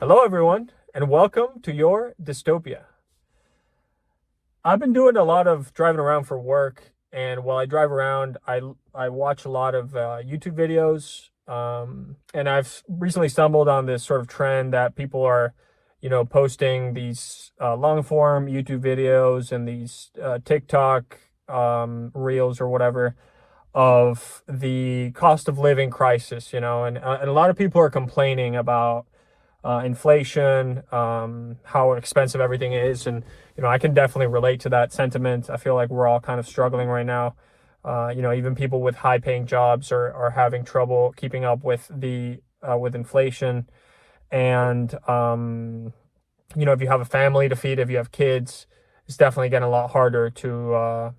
Hello, everyone, and welcome to your dystopia. I've been doing a lot of driving around for work, and while I drive around, I watch a lot of YouTube videos, and I've recently stumbled on this sort of trend that people are, posting these long form YouTube videos and these TikTok reels or whatever of the cost of living crisis, and a lot of people are complaining about inflation, how expensive everything is. And, I can definitely relate to that sentiment. I feel like we're all kind of struggling right now. Even people with high paying jobs are having trouble keeping up with with inflation. And, if you have a family to feed, if you have kids, it's definitely getting a lot harder to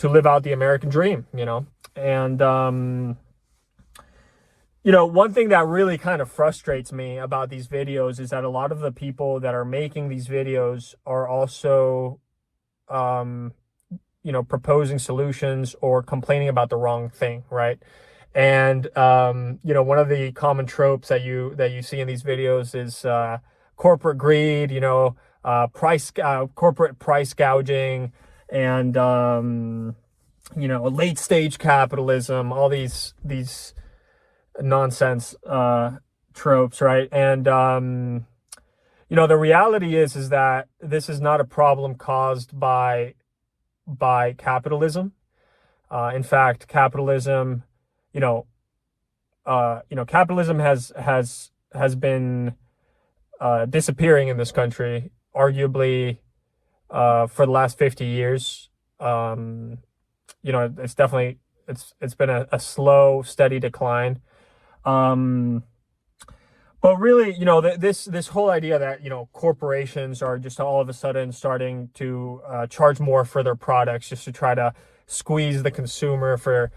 live out the American dream, and, one thing that really kind of frustrates me about these videos is that a lot of the people that are making these videos are also, proposing solutions or complaining about the wrong thing, right? And, one of the common tropes that you see in these videos is corporate greed, corporate price gouging, and, late stage capitalism, all these nonsense tropes, right? And the reality is that this is not a problem caused by capitalism. In fact, capitalism, capitalism has been disappearing in this country, arguably for the last 50 years. It's definitely it's been a slow, steady decline. But really, this whole idea that, corporations are just all of a sudden starting to charge more for their products just to try to squeeze the consumer for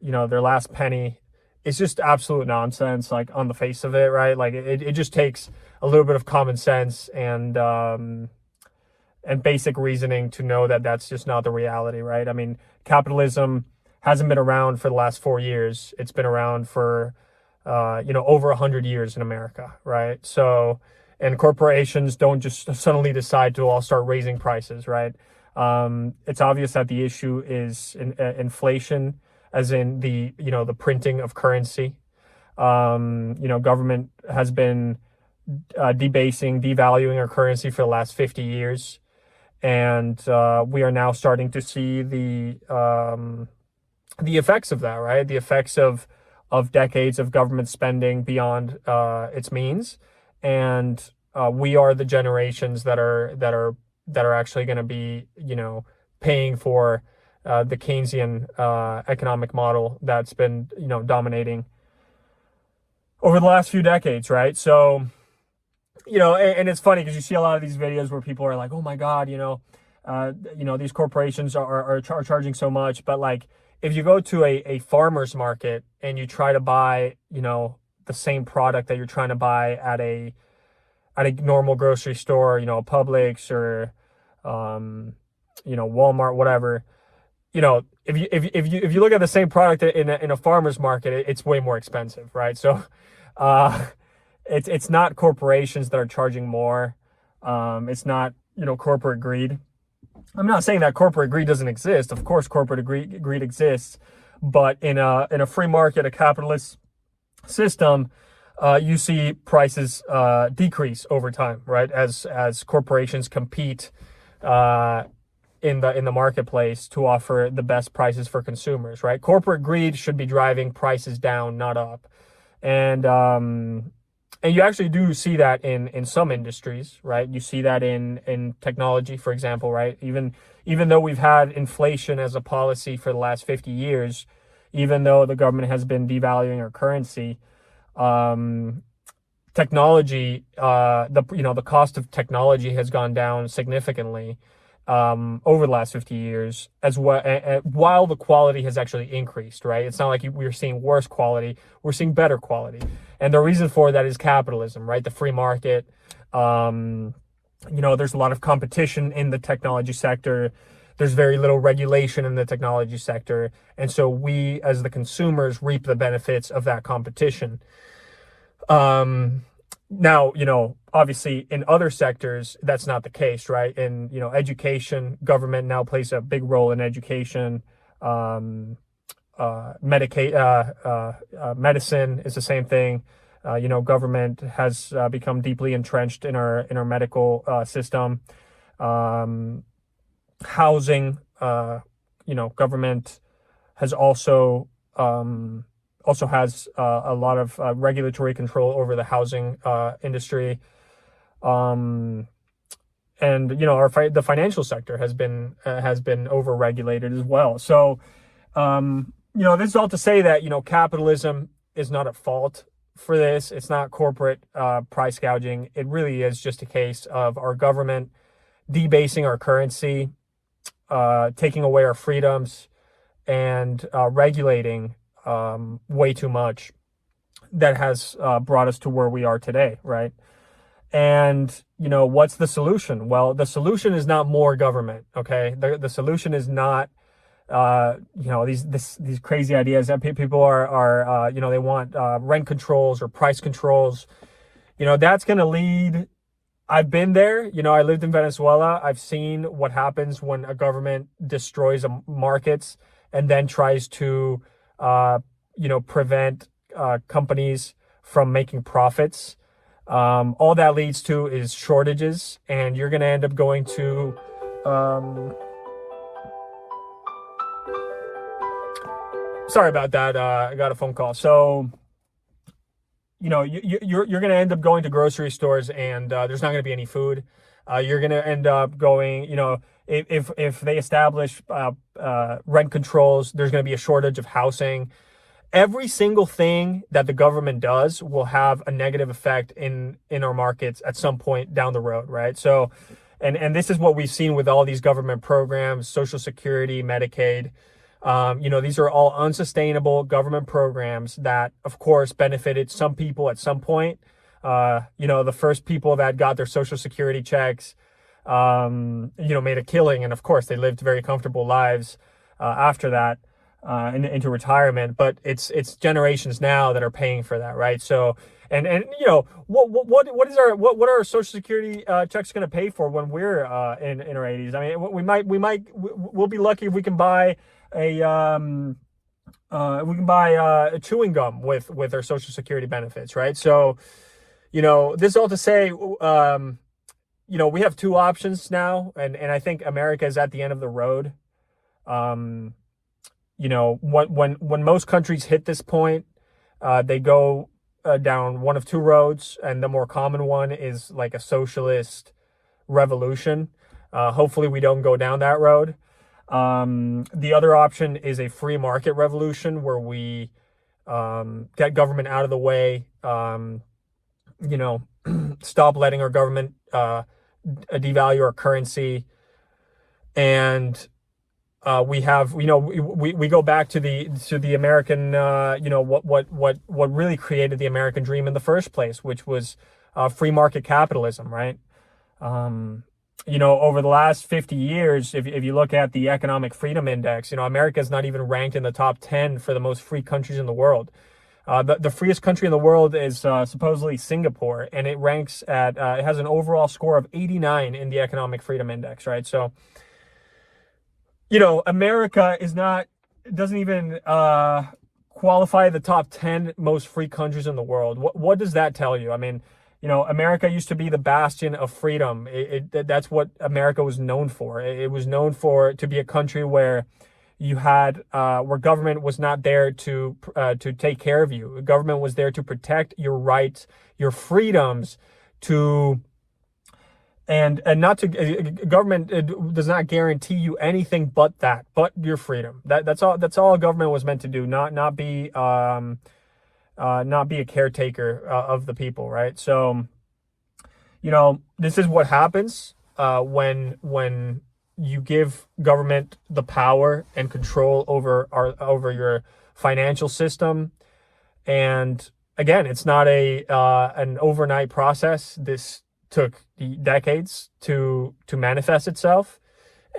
their last penny. It's just absolute nonsense, like, on the face of it, right? Like, it just takes a little bit of common sense and basic reasoning to know that that's just not the reality, right? I mean, capitalism hasn't been around for the last 4 years. It's been around for, over 100 years in America, right? So, and corporations don't just suddenly decide to all start raising prices, right? It's obvious that the issue is inflation, as in the printing of currency. Government has been devaluing our currency for the last 50 years. And we are now starting to see the effects of that, right? The effects of decades of government spending beyond its means, and we are the generations that are actually going to be, paying for the Keynesian economic model that's been, dominating over the last few decades, right? So, and it's funny because you see a lot of these videos where people are like, oh my God, these corporations are charging so much. But, like, if you go to a farmer's market and you try to buy, the same product that you're trying to buy at a normal grocery store, Publix or, Walmart, whatever, if you look at the same product in a farmer's market, it's way more expensive, right? So, it's not corporations that are charging more. It's not, corporate greed. I'm not saying that corporate greed doesn't exist. Of course, corporate greed exists, but in a free market, a capitalist system, you see prices decrease over time, right? As corporations compete in the marketplace to offer the best prices for consumers, right? Corporate greed should be driving prices down, not up, and you actually do see that in some industries, right? You see that in technology, for example, right? Even though we've had inflation as a policy for the last 50 years, even though the government has been devaluing our currency, technology, the cost of technology has gone down significantly over the last 50 years as well, while the quality has actually increased, right? It's not like we're seeing worse quality, we're seeing better quality. And the reason for that is capitalism, right? The free market. There's a lot of competition in the technology sector. There's very little regulation in the technology sector. And so we, as the consumers, reap the benefits of that competition. Now, obviously in other sectors, that's not the case, right? In, education, government now plays a big role in education. Um, Medicine is the same thing. Government has become deeply entrenched in our medical system. Um, Housing, government has also has a lot of regulatory control over the housing industry. Um, and the financial sector has been overregulated as well. So this is all to say that capitalism is not at fault for this. It's not corporate price gouging. It really is just a case of our government debasing our currency, taking away our freedoms, and regulating way too much. That has brought us to where we are today, right? And what's the solution? Well, the solution is not more government. Okay, the solution is not these crazy ideas that people are they want rent controls or price controls. That's going to lead. I've been there. I lived in Venezuela. I've seen what happens when a government destroys markets and then tries to prevent companies from making profits. All that leads to is shortages, and you're going to end up going to sorry about that. I got a phone call. So, you're going to end up going to grocery stores, and there's not going to be any food. You're going to end up going, if they establish rent controls, there's going to be a shortage of housing. Every single thing that the government does will have a negative effect in our markets at some point down the road, right? So, and this is what we've seen with all these government programs, Social Security, Medicaid. These are all unsustainable government programs that, of course, benefited some people at some point. The first people that got their Social Security checks, made a killing. And of course, they lived very comfortable lives after that. Into retirement, but it's generations now that are paying for that, right? So, and what are our Social Security checks going to pay for when we're in our 80s? I mean, we'll be lucky if we can buy a chewing gum with our Social Security benefits, right? So, this is all to say, we have two options now, and I think America is at the end of the road. When most countries hit this point, they go down one of two roads, and the more common one is like a socialist revolution. Hopefully we don't go down that road. The other option is a free market revolution where we get government out of the way, stop letting our government devalue our currency, and we go back to the American, what really created the American dream in the first place, which was free market capitalism, right? Over the last 50 years, if you look at the Economic Freedom Index, America is not even ranked in the top 10 for the most free countries in the world. The freest country in the world is supposedly Singapore, and it ranks at it has an overall score of 89 in the Economic Freedom Index, right? So, America doesn't even qualify the top 10 most free countries in the world. What does that tell you? I mean, America used to be the bastion of freedom. That's what America was known for. It was known to be a country where you had, where government was not there to take care of you. Government was there to protect your rights, your freedoms, and not to government does not guarantee you anything but your freedom. That's all government was meant to do, not be a caretaker of the people, right? So, this is what happens when you give government the power and control over your financial system. And again, it's not an overnight process. This took decades to manifest itself,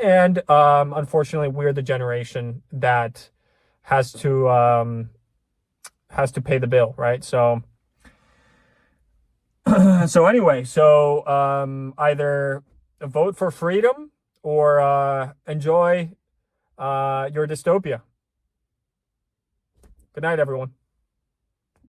and unfortunately, we're the generation that has to pay the bill, right? So, So anyway, either vote for freedom or enjoy your dystopia. Good night, everyone.